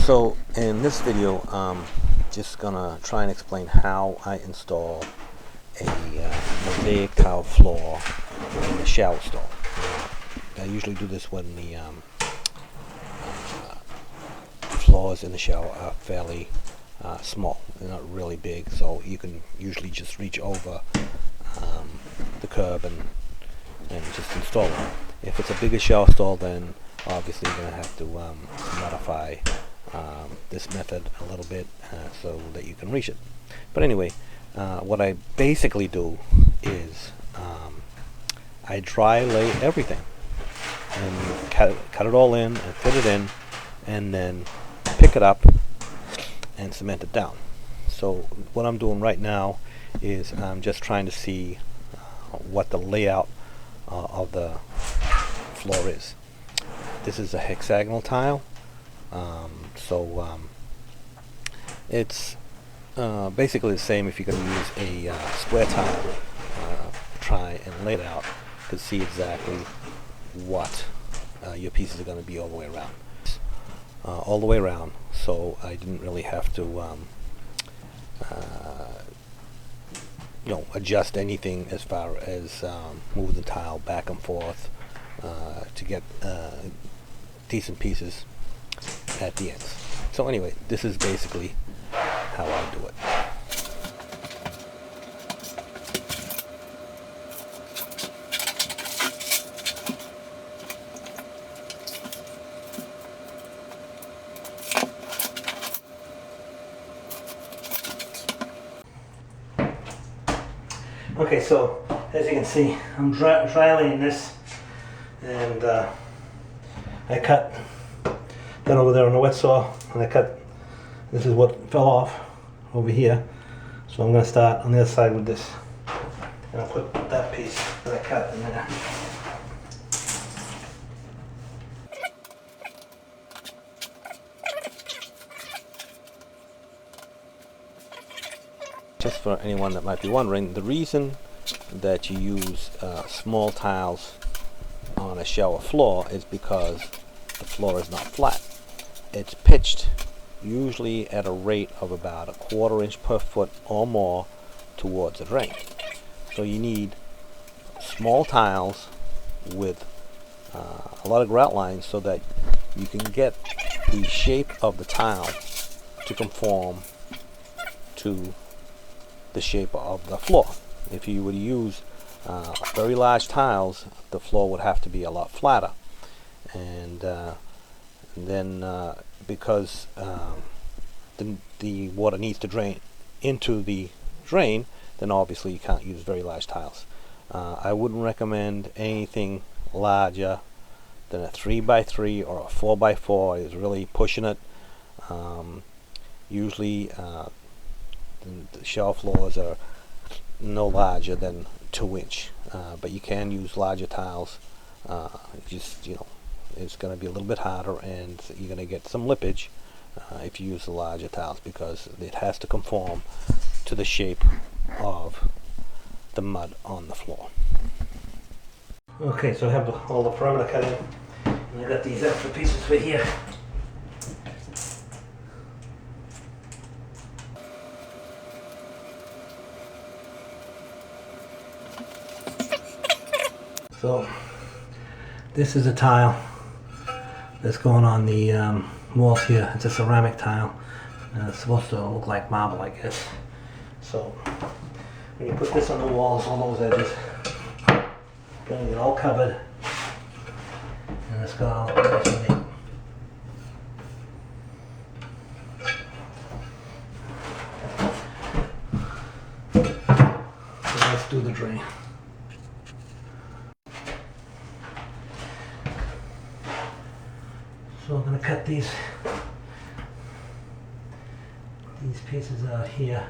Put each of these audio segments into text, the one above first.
So in this video, I'm just gonna try and explain how I install a mosaic tile floor in the shower stall. I usually do this when the floors in the shower are fairly small. They're not really big, so you can usually just reach over the curb and just install it. If it's a bigger shower stall, then obviously you're going to have to modify this method a little bit so that you can reach it. But anyway, what I basically do is I dry lay everything and cut it all in and fit it in, and then pick it up and cement it down. So what I'm doing right now is I'm just trying to see what the layout of the floor is. This is a hexagonal tile, so it's basically the same. If you're going to use a square tile, try and lay it out to see exactly what your pieces are going to be all the way around. So I didn't really have to adjust anything as far as move the tile back and forth to get decent pieces at the ends. So anyway, this is basically how I do it. Okay, so as you can see, I'm dry laying this, and I cut that over there on the wet saw, and I cut, this is what fell off over here. So I'm going to start on the other side with this, and I'll put that piece that I cut in there. Just for anyone that might be wondering, the reason that you use small tiles on a shower floor is because the floor is not flat. It's pitched usually at a rate of about 1/4 inch per foot or more towards the drain. So you need small tiles with a lot of grout lines so that you can get the shape of the tile to conform to the shape of the floor. If you would use very large tiles, the floor would have to be a lot flatter, and then because the water needs to drain into the drain, then obviously you can't use very large tiles. I wouldn't recommend anything larger than a 3x3 or a 4x4. Is really pushing it. Usually the shower floors are no larger than 2 inch, but you can use larger tiles. It's going to be a little bit harder, and you're going to get some lippage if you use the larger tiles, because it has to conform to the shape of the mud on the floor. Okay, so I have all the perimeter cut in, and I got these extra pieces for here. So this is a tile that's going on the walls here. It's a ceramic tile. It's supposed to look like marble, I guess. So when you put this on the walls, on those edges, it's going to get all covered, and it's going to look nice and neat. So let's do the drain. So I'm going to cut these pieces out here.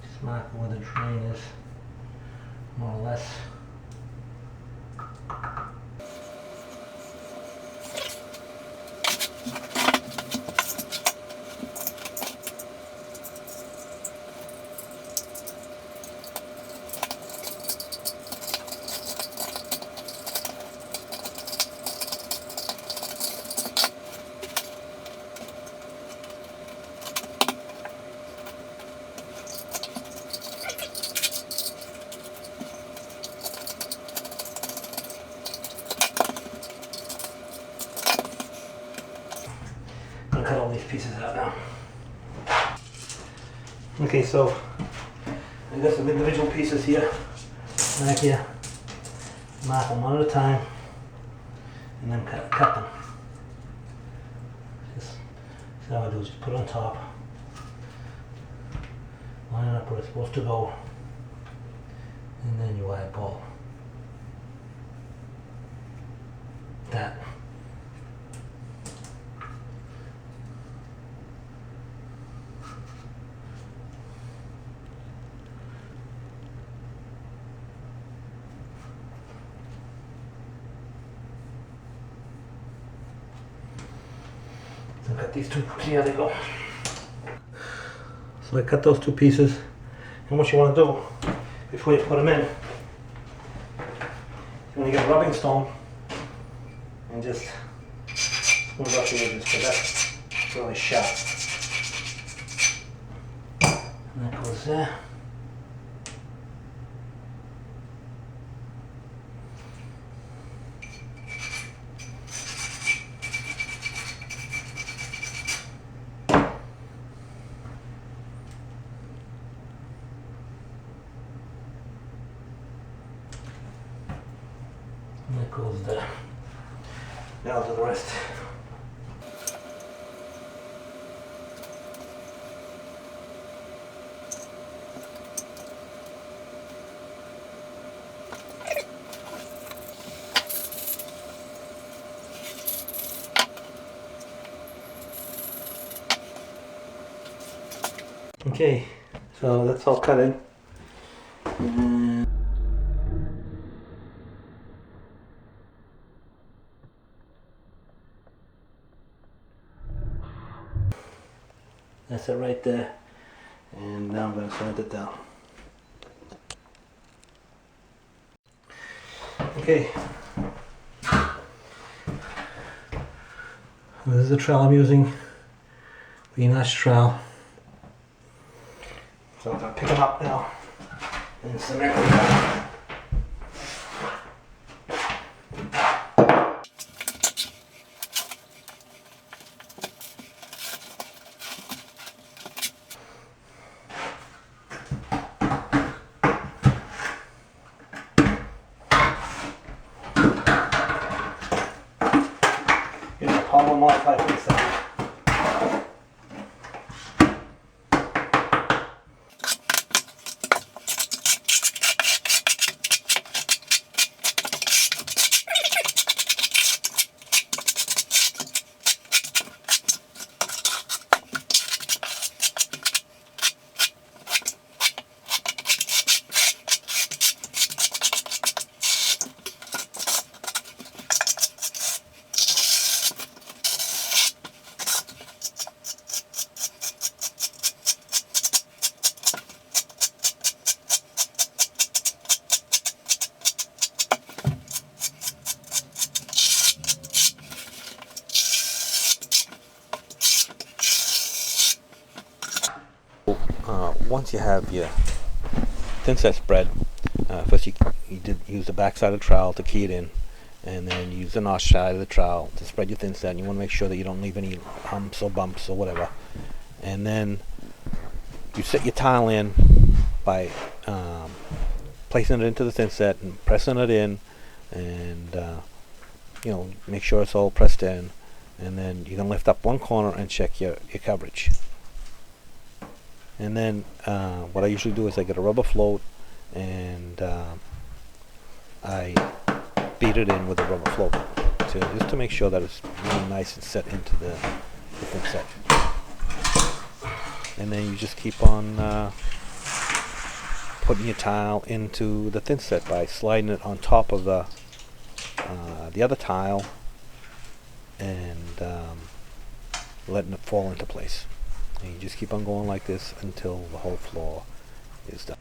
Just mark where the drain is, more or less. cut all these pieces out now. Okay, so I got some individual pieces here, right here. Mark them one at a time, and then cut them. Just so I do, just put it on top, line it up where it's supposed to go, and then you eyeball that. So cut these two, see how they go. So I cut those two pieces, and what you want to do before you put them in, you want to get a rubbing stone and just smooth out the edges, because that's really sharp. And that goes there. And that goes there. Now to the rest. Okay, so that's all cut in. That's it right there, and now I'm going to cement it down. Okay, this is the trowel I'm using, V-notch trowel. So I'm going to pick them up now and cement them down. Polymer modified thinset. Once you have your thinset spread, first you did use the back side of the trowel to key it in, and then you use the notch side of the trowel to spread your thinset. And you want to make sure that you don't leave any humps or bumps or whatever. And then you set your tile in by placing it into the thinset and pressing it in, and you know, make sure it's all pressed in. And then you can lift up one corner and check your coverage. And then what I usually do is I get a rubber float and I beat it in with a rubber float just to make sure that it's really nice and set into the thinset. And then you just keep on putting your tile into the thinset by sliding it on top of the other tile and letting it fall into place. And you just keep on going like this until the whole floor is done.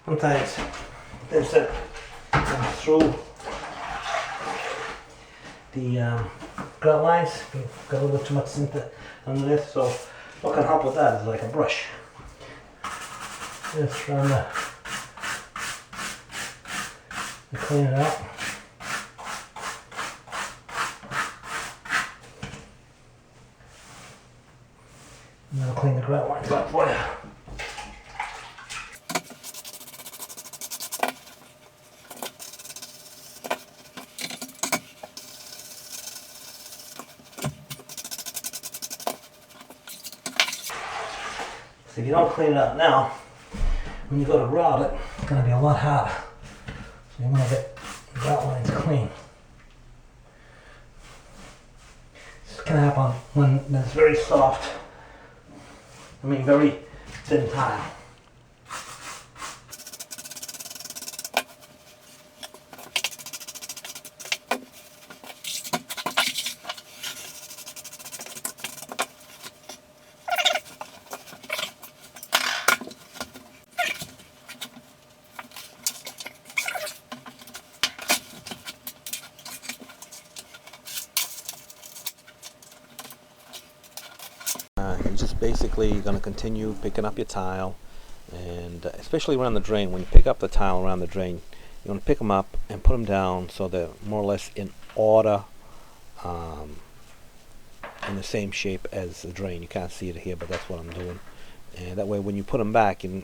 sometimes thinset through the grout lines. You've got a little bit too much thinset underneath, so what can help with that is like a brush. Just run the clean it out. And that'll clean the grout lines up for you. So if you don't clean it up now, when you go to grout it, it's going to be a lot harder. So you want to get the grout lines clean. This can happen when it's very soft, very thin tile. You're just basically going to continue picking up your tile, and especially around the drain. When you pick up the tile around the drain, you want to pick them up and put them down so they're more or less in order, in the same shape as the drain. You can't see it here, but that's what I'm doing. And that way when you put them back, you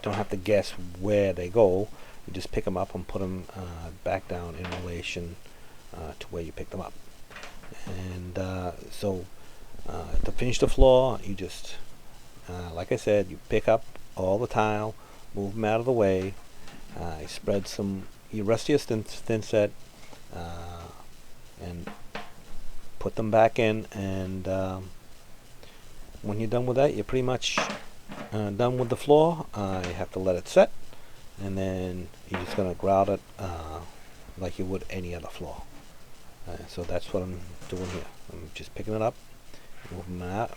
don't have to guess where they go. You just pick them up and put them back down in relation to where you picked them up. And to finish the floor, you just, like I said, you pick up all the tile, move them out of the way, you spread your rustiest thinset, and put them back in, and when you're done with that, you're pretty much done with the floor. You have to let it set, and then you're just going to grout it like you would any other floor. So that's what I'm doing here. I'm just picking it up,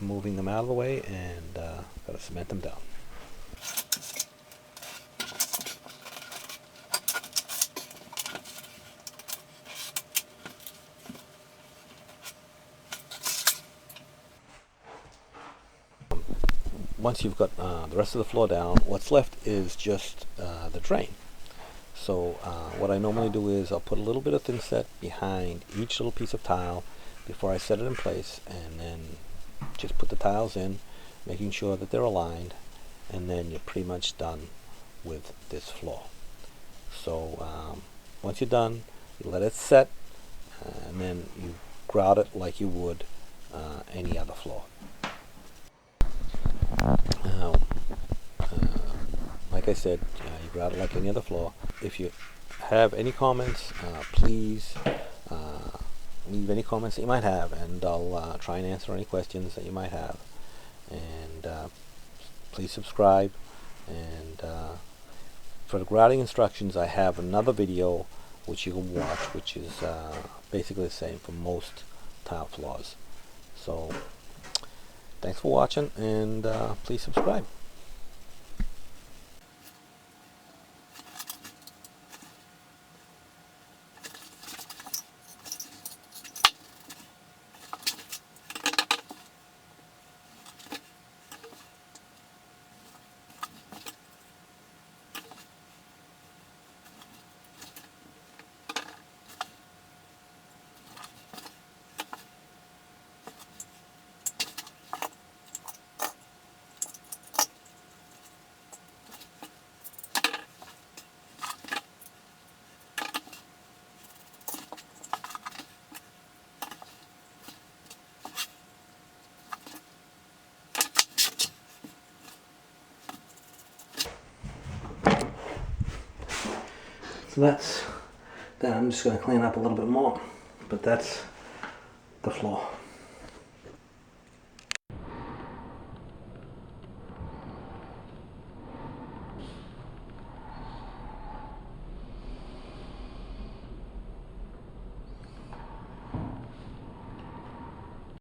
moving them out of the way, and got to cement them down. Once you've got the rest of the floor down, what's left is just the drain. So what I normally do is I'll put a little bit of thinset behind each little piece of tile before I set it in place, and then just put the tiles in, making sure that they're aligned, and then you're pretty much done with this floor. So once you're done, you let it set, and then you grout it like you would any other floor. Now, like I said, you grout it like any other floor. If you have any comments, please leave any comments that you might have, and I'll try and answer any questions that you might have. And please subscribe. And for the grouting instructions, I have another video which you can watch, which is basically the same for most tile floors. So thanks for watching, and please subscribe. So that's that. I'm just going to clean up a little bit more, but that's the floor.